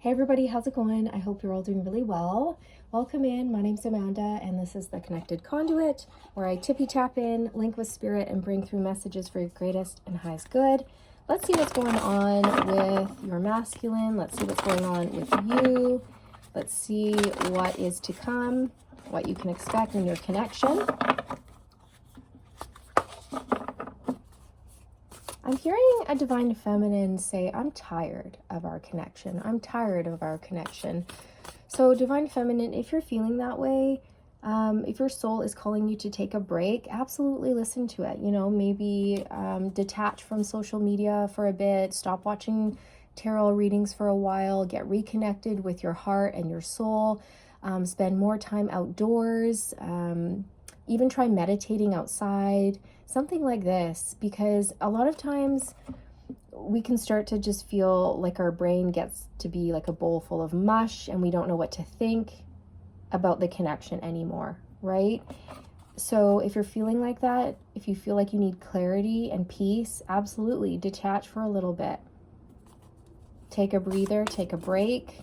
Hey everybody, how's it going? I hope you're all doing really well. Welcome in. My name's Amanda, and this is the Connected Conduit, where I tippy tap in, link with spirit, and bring through messages for your greatest and highest good. Let's see what's going on with your masculine. Let's see what's going on with you. Let's see what is to come, what you can expect in your connection. I'm hearing a divine feminine say, I'm tired of our connection. I'm tired of our connection. So divine feminine, if you're feeling that way, if your soul is calling you to take a break, absolutely listen to it. You know, maybe detach from social media for a bit, stop watching tarot readings for a while, get reconnected with your heart and your soul, spend more time outdoors, even try meditating outside, something like this, because a lot of times we can start to just feel like our brain gets to be like a bowl full of mush and we don't know what to think about the connection anymore, right? So if you're feeling like that, if you feel like you need clarity and peace, absolutely detach for a little bit. Take a breather, take a break.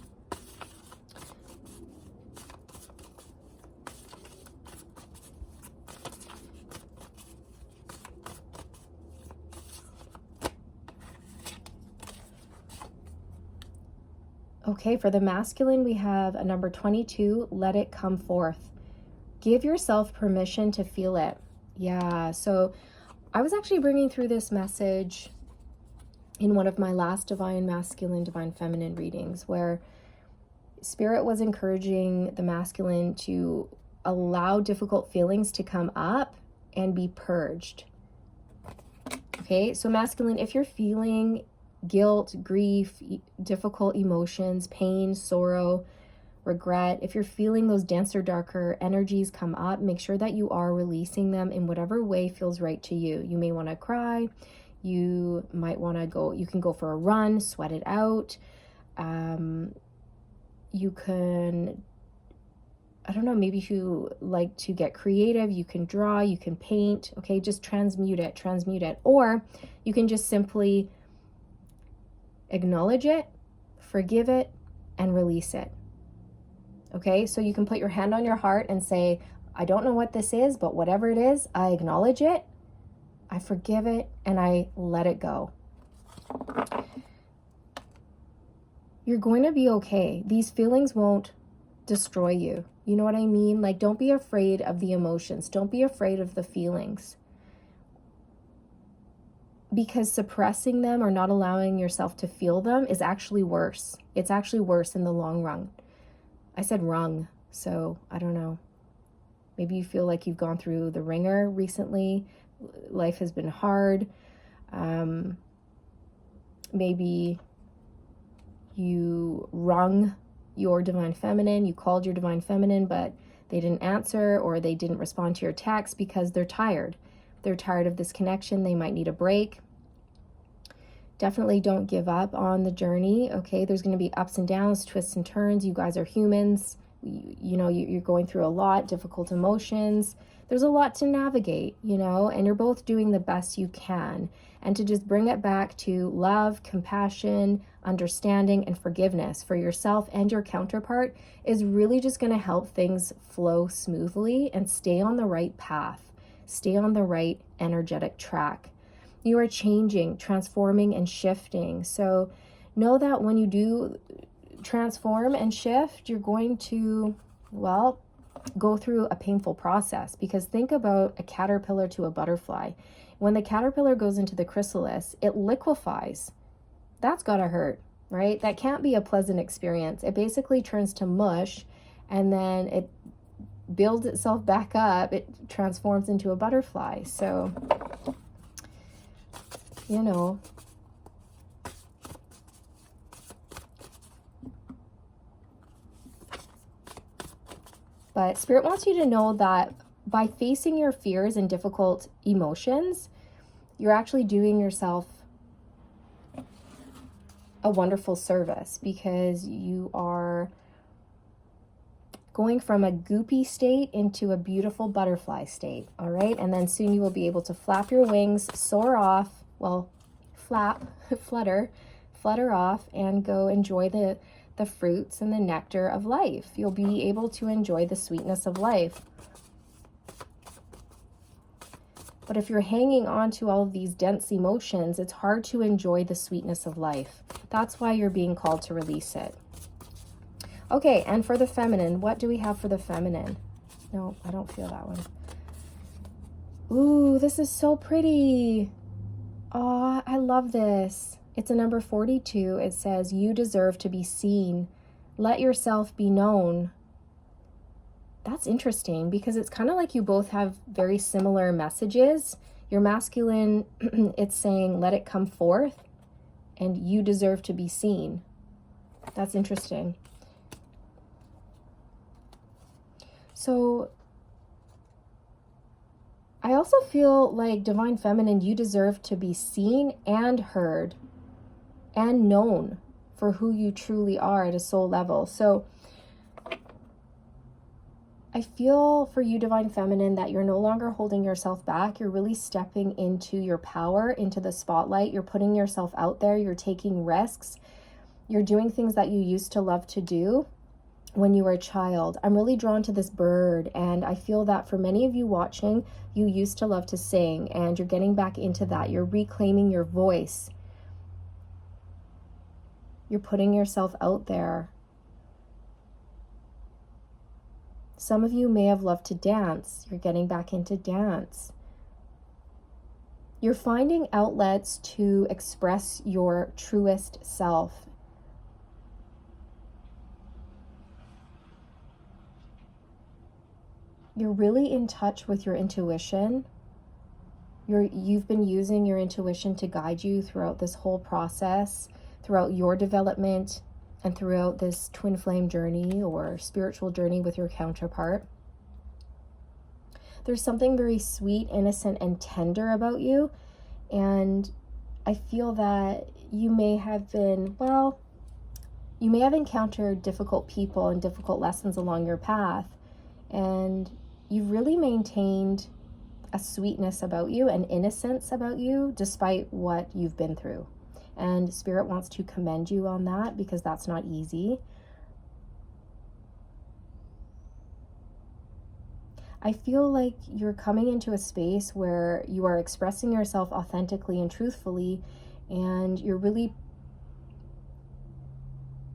Okay, for the masculine, we have a number 22, let it come forth. Give yourself permission to feel it. Yeah, so I was actually bringing through this message in one of my last divine masculine, divine feminine readings, where spirit was encouraging the masculine to allow difficult feelings to come up and be purged. Okay, so masculine, if you're feeling guilt, grief, difficult emotions, pain, sorrow, regret, if you're feeling those denser, darker energies come up, make sure that you are releasing them in whatever way feels right to you. You may want to cry. You might want to go, you can go for a run, sweat it out. You can, I don't know, maybe if you like to get creative, you can draw, you can paint, okay, just transmute it. Or you can just simply acknowledge it, forgive it, and release it. Okay, so you can put your hand on your heart and say, I don't know what this is, but whatever it is, I acknowledge it, I forgive it, and I let it go. You're going to be okay. These feelings won't destroy you. You know what I mean? Like, don't be afraid of the emotions. Don't be afraid of the feelings. Because suppressing them or not allowing yourself to feel them is actually worse. It's actually worse in the long run. I said rung, so I don't know. Maybe you feel like you've gone through the ringer recently. Life has been hard. Maybe you rung your divine feminine. You called your divine feminine, but they didn't answer or they didn't respond to your text because they're tired. They're tired of this connection. They might need a break. Definitely don't give up on the journey, okay? There's going to be ups and downs, twists and turns. You guys are humans. You know, you're going through a lot, difficult emotions. There's a lot to navigate, you know, and you're both doing the best you can. And to just bring it back to love, compassion, understanding, and forgiveness for yourself and your counterpart is really just going to help things flow smoothly and stay on the right path. Stay on the right energetic track. You are changing, transforming, and shifting. So know that when you do transform and shift, you're going to, well, go through a painful process. Because think about a caterpillar to a butterfly. When the caterpillar goes into the chrysalis, it liquefies. That's gotta hurt, right? That can't be a pleasant experience. It basically turns to mush, and then it builds itself back up. It transforms into a butterfly. So, you know, but Spirit wants you to know that by facing your fears and difficult emotions, you're actually doing yourself a wonderful service, because you are going from a goopy state into a beautiful butterfly state, all right? And then soon you will be able to flap your wings, soar off, well, flap, flutter, flutter off and go enjoy the fruits and the nectar of life. You'll be able to enjoy the sweetness of life. But if you're hanging on to all of these dense emotions, it's hard to enjoy the sweetness of life. That's why you're being called to release it. Okay, and for the feminine, what do we have for the feminine? No, I don't feel that one. Ooh, this is so pretty. Oh, I love this. It's a number 42. It says, you deserve to be seen. Let yourself be known. That's interesting because it's kind of like you both have very similar messages. Your masculine, it's saying, let it come forth, and you deserve to be seen. That's interesting. So I also feel like Divine Feminine, you deserve to be seen and heard and known for who you truly are at a soul level. So I feel for you, Divine Feminine, that you're no longer holding yourself back. You're really stepping into your power, into the spotlight. You're putting yourself out there. You're taking risks. You're doing things that you used to love to do when you were a child. I'm really drawn to this bird, and I feel that for many of you watching, you used to love to sing, and you're getting back into that. You're reclaiming your voice. You're putting yourself out there. Some of you may have loved to dance. You're getting back into dance. You're finding outlets to express your truest self. You're really in touch with your intuition. You've been using your intuition to guide you throughout this whole process, throughout your development, and throughout this twin flame journey or spiritual journey with your counterpart. There's something very sweet, innocent, and tender about you. And I feel that you may have been, you may have encountered difficult people and difficult lessons along your path. And you've really maintained a sweetness about you, an innocence about you, despite what you've been through. And Spirit wants to commend you on that because that's not easy. I feel like you're coming into a space where you are expressing yourself authentically and truthfully, and you're really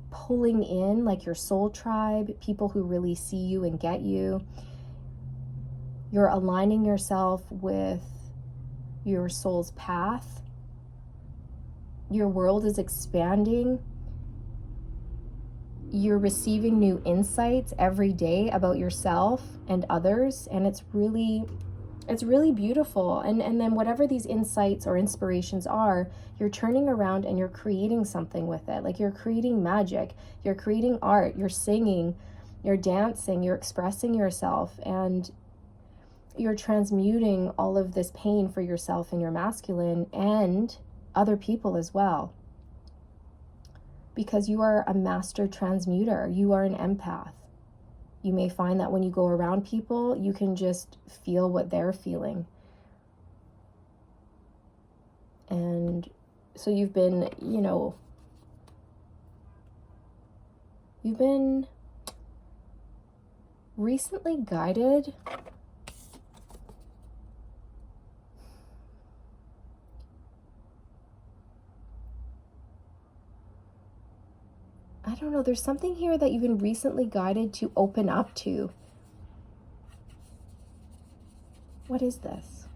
pulling in like your soul tribe, people who really see you and get you. You're aligning yourself with your soul's path. Your world is expanding. You're receiving new insights every day about yourself and others, and it's really beautiful. And then whatever these insights or inspirations are, you're turning around and you're creating something with it. Like you're creating magic, you're creating art, you're singing, you're dancing, you're expressing yourself, and you're transmuting all of this pain for yourself and your masculine and other people as well. Because you are a master transmuter, you are an empath. You may find that when you go around people, you can just feel what they're feeling. And so you've been, you've been recently guided I don't know, there's something here that you've been recently guided to open up to. What is this?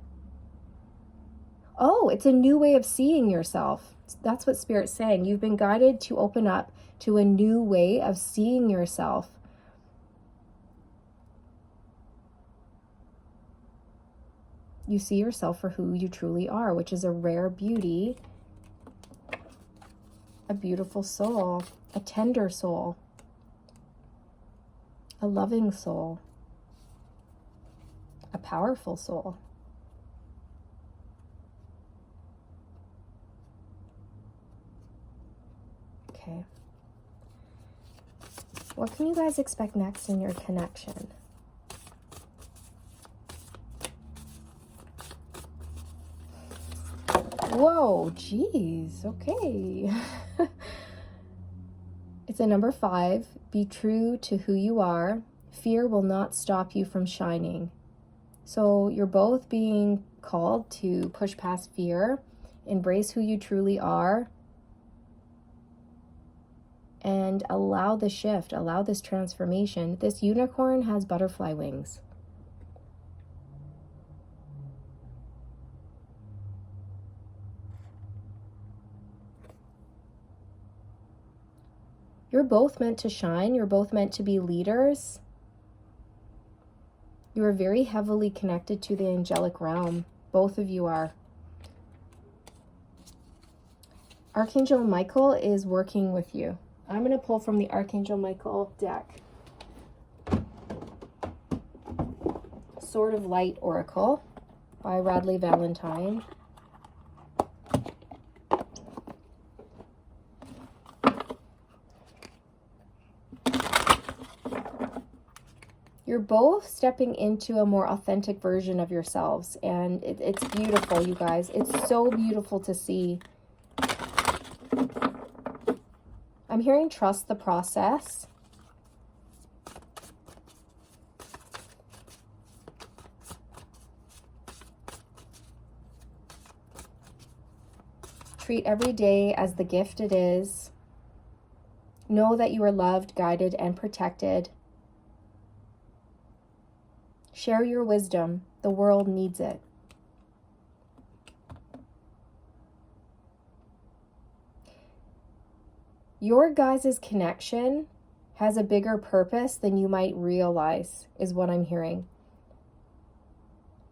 Oh, it's a new way of seeing yourself. That's what Spirit's saying. You've been guided to open up to a new way of seeing yourself. You see yourself for who you truly are, which is a rare beauty, a beautiful soul, a tender soul, a loving soul, a powerful soul. Okay. What can you guys expect next in your connection? Whoa, geez, okay. It's a number 5. Be true to who you are. Fear will not stop you from shining. So you're both being called to push past fear, embrace who you truly are, and allow the shift, allow this transformation. This unicorn has butterfly wings. You're both meant to shine. You're both meant to be leaders. You are very heavily connected to the angelic realm. Both of you are. Archangel Michael is working with you. I'm going to pull from the Archangel Michael deck. Sword of Light Oracle by Radley Valentine. You're both stepping into a more authentic version of yourselves, and it's beautiful, you guys. It's so beautiful to see. I'm hearing trust the process. Treat every day as the gift it is. Know that you are loved, guided, and protected. Share your wisdom. The world needs it. Your guys' connection has a bigger purpose than you might realize, is what I'm hearing.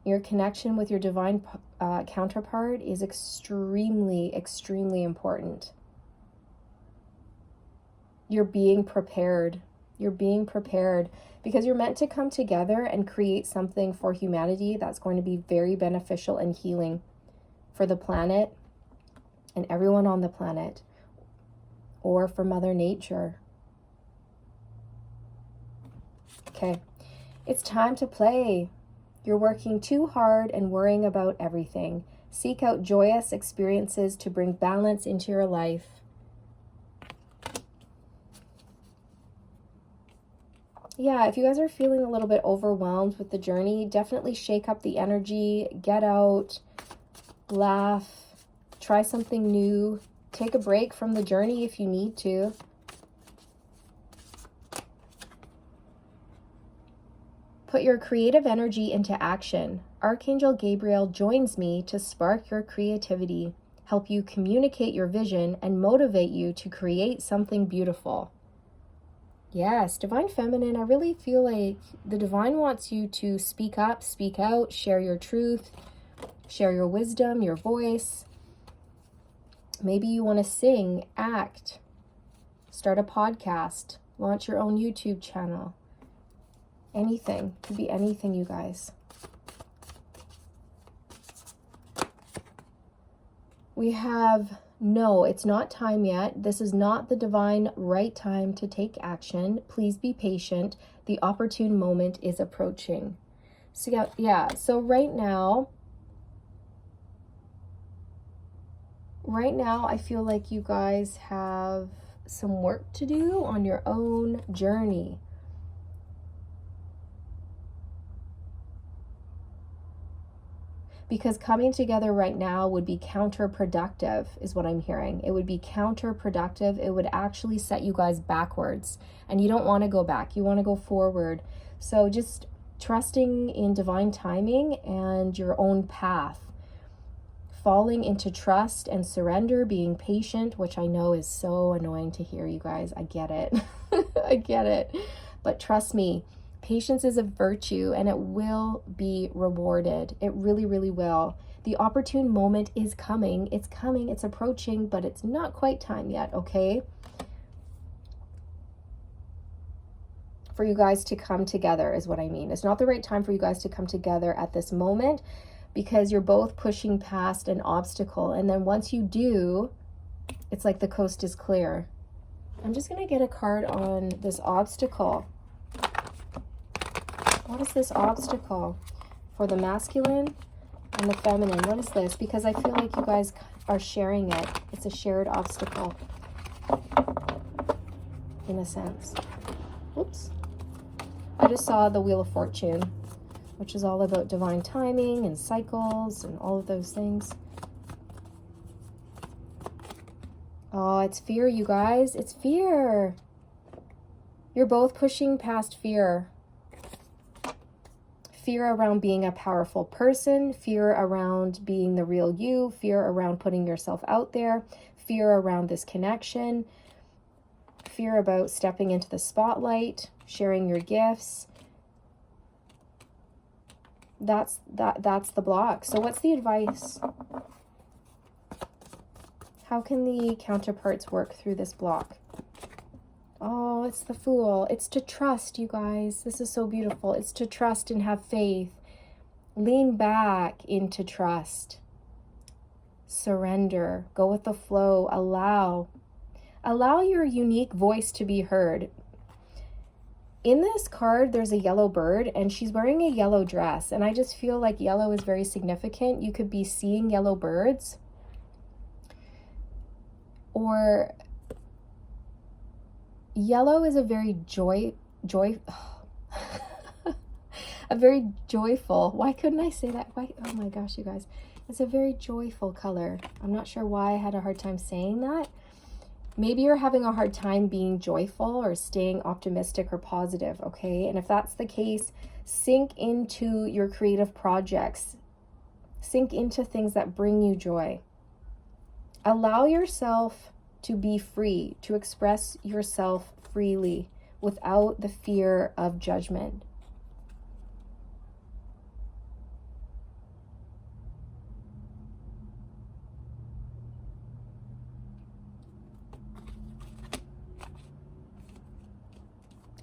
Your connection with your divine counterpart is extremely, extremely important. You're being prepared. You're being prepared because you're meant to come together and create something for humanity that's going to be very beneficial and healing for the planet and everyone on the planet, or for Mother Nature. Okay, it's time to play. You're working too hard and worrying about everything. Seek out joyous experiences to bring balance into your life. Yeah, if you guys are feeling a little bit overwhelmed with the journey, definitely shake up the energy, get out, laugh, try something new, take a break from the journey if you need to. Put your creative energy into action. Archangel Gabriel joins me to spark your creativity, help you communicate your vision, and motivate you to create something beautiful. Yes, Divine Feminine, I really feel like the Divine wants you to speak up, speak out, share your truth, share your wisdom, your voice. Maybe you want to sing, act, start a podcast, launch your own YouTube channel. Anything. Could be anything, you guys. We have... No, it's not time yet. This is not the divine right time to take action. Please be patient. The opportune moment is approaching. So yeah, so right now I feel like you guys have some work to do on your own journey. Because coming together right now would be counterproductive, is what I'm hearing. It would be counterproductive. It would actually set you guys backwards. And you don't want to go back. You want to go forward. So just trusting in divine timing and your own path. Falling into trust and surrender, being patient, which I know is so annoying to hear, you guys. I get it. I get it. But trust me, patience is a virtue and it will be rewarded. It really, really will. The opportune moment is coming. It's coming. It's approaching, but it's not quite time yet, okay? For you guys to come together is what I mean. It's not the right time for you guys to come together at this moment because you're both pushing past an obstacle. And then once you do, it's like the coast is clear. I'm just going to get a card on this obstacle. What is this obstacle for the masculine and the feminine? What is this? Because I feel like you guys are sharing it. It's a shared obstacle, in a sense. Oops. I just saw the Wheel of Fortune, which is all about divine timing and cycles and all of those things. Oh, it's fear, you guys. It's fear. You're both pushing past fear. Fear around being a powerful person, fear around being the real you, fear around putting yourself out there, fear around this connection, fear about stepping into the spotlight, sharing your gifts. That's the block. So what's the advice? How can the counterparts work through this block? Oh, it's the Fool. It's to trust, you guys. This is so beautiful. It's to trust and have faith. Lean back into trust. Surrender. Go with the flow. Allow your unique voice to be heard. In this card, there's a yellow bird, and she's wearing a yellow dress. And I just feel like yellow is very significant. You could be seeing yellow birds. Or yellow is a very a very joyful, why couldn't I say that? Why? Oh my gosh, you guys. It's a very joyful color. I'm not sure why I had a hard time saying that. Maybe you're having a hard time being joyful or staying optimistic or positive, okay? And if that's the case, sink into your creative projects. Sink into things that bring you joy. Allow yourself to be free, to express yourself freely without the fear of judgment.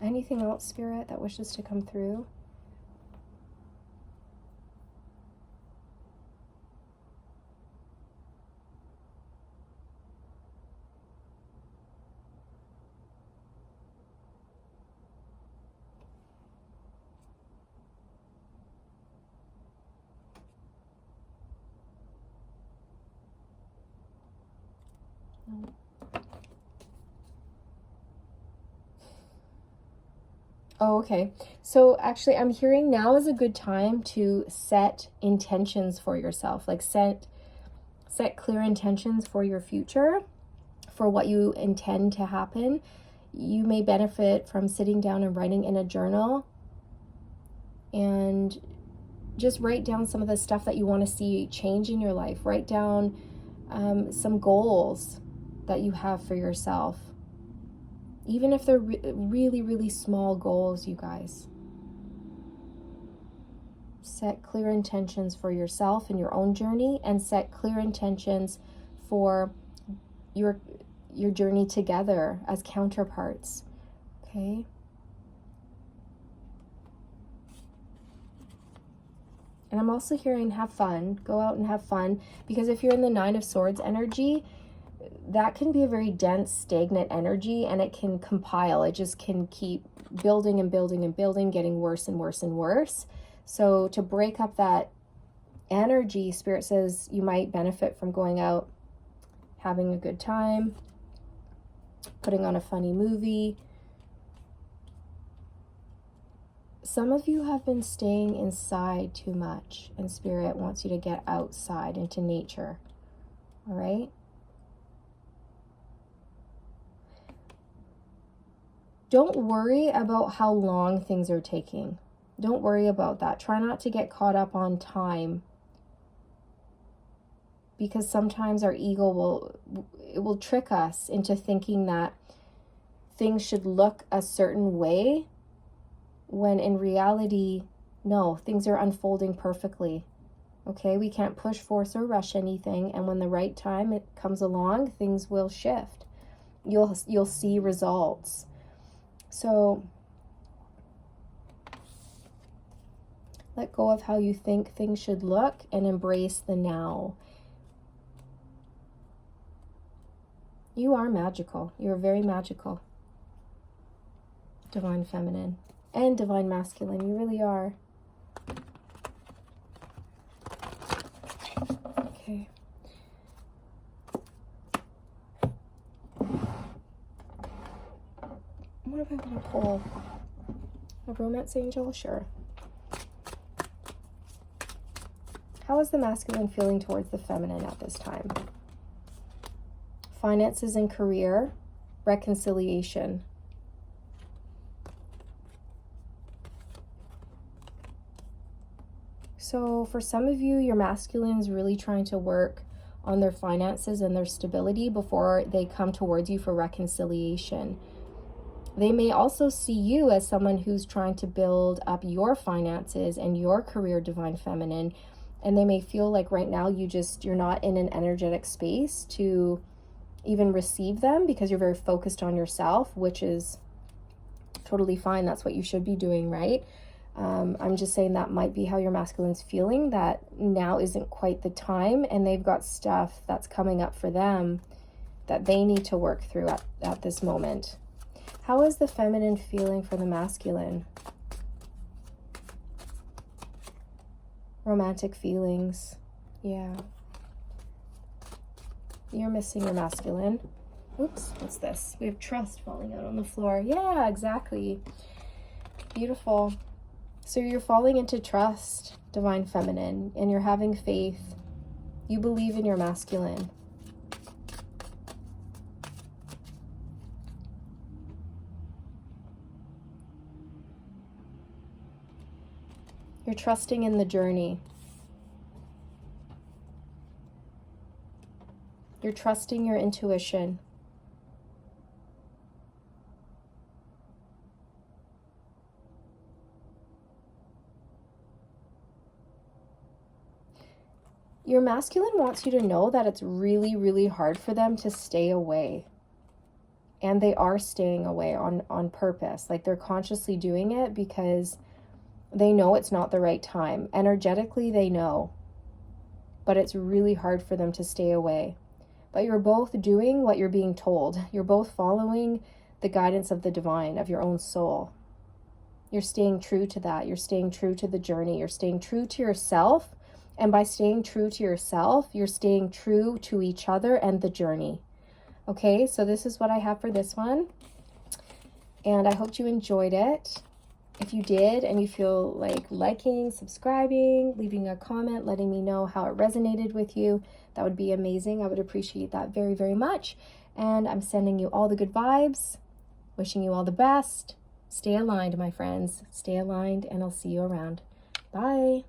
Anything else, Spirit, that wishes to come through? No. Oh, okay. So actually, I'm hearing now is a good time to set intentions for yourself. Like set clear intentions for your future, for what you intend to happen. You may benefit from sitting down and writing in a journal and just write down some of the stuff that you want to see change in your life. Write down some goals that you have for yourself. Even if they're really, really small goals, you guys. Set clear intentions for yourself and your own journey, and set clear intentions for your journey together as counterparts. Okay? And I'm also hearing have fun. Go out and have fun, because if you're in the Nine of Swords energy, that can be a very dense, stagnant energy, and it can compile. It just can keep building and building and building, getting worse and worse and worse. So to break up that energy, Spirit says you might benefit from going out, having a good time, putting on a funny movie. Some of you have been staying inside too much, and Spirit wants you to get outside into nature. All right? Don't worry about how long things are taking. Don't worry about that. Try not to get caught up on time, because sometimes our ego will trick us into thinking that things should look a certain way, when in reality, no, things are unfolding perfectly. Okay, we can't push, force, or rush anything, and when the right time it comes along, things will shift. You'll see results. So let go of how you think things should look and embrace the now. You are magical. You're very magical. Divine Feminine and Divine Masculine. You really are. Okay. what if I want to pull a romance angel? Sure. How is the masculine feeling towards the feminine at this time? Finances and career, reconciliation. So for some of you, your masculine's really trying to work on their finances and their stability before they come towards you for reconciliation. They may also see you as someone who's trying to build up your finances and your career, divine feminine, and they may feel like right now you're not in an energetic space to even receive them because you're very focused on yourself, which is totally fine. That's what you should be doing, right? I'm just saying that might be how your masculine's feeling, that now isn't quite the time, and they've got stuff that's coming up for them that they need to work through at this moment. How is the feminine feeling for the masculine? Romantic feelings. Yeah. You're missing your masculine. Oops, what's this? We have trust falling out on the floor. Yeah, exactly. Beautiful. So you're falling into trust, divine feminine, and you're having faith. You believe in your masculine. You're trusting in the journey. You're trusting your intuition. Your masculine wants you to know that it's really, really hard for them to stay away. And they are staying away on purpose. Like they're consciously doing it because they know it's not the right time. Energetically, they know. But it's really hard for them to stay away. But you're both doing what you're being told. You're both following the guidance of the divine, of your own soul. You're staying true to that. You're staying true to the journey. You're staying true to yourself. And by staying true to yourself, you're staying true to each other and the journey. Okay, so this is what I have for this one. And I hope you enjoyed it. If you did and you feel like liking, subscribing, leaving a comment, letting me know how it resonated with you, that would be amazing. I would appreciate that very, very much. And I'm sending you all the good vibes, wishing you all the best. Stay aligned, my friends. Stay aligned, and I'll see you around. Bye.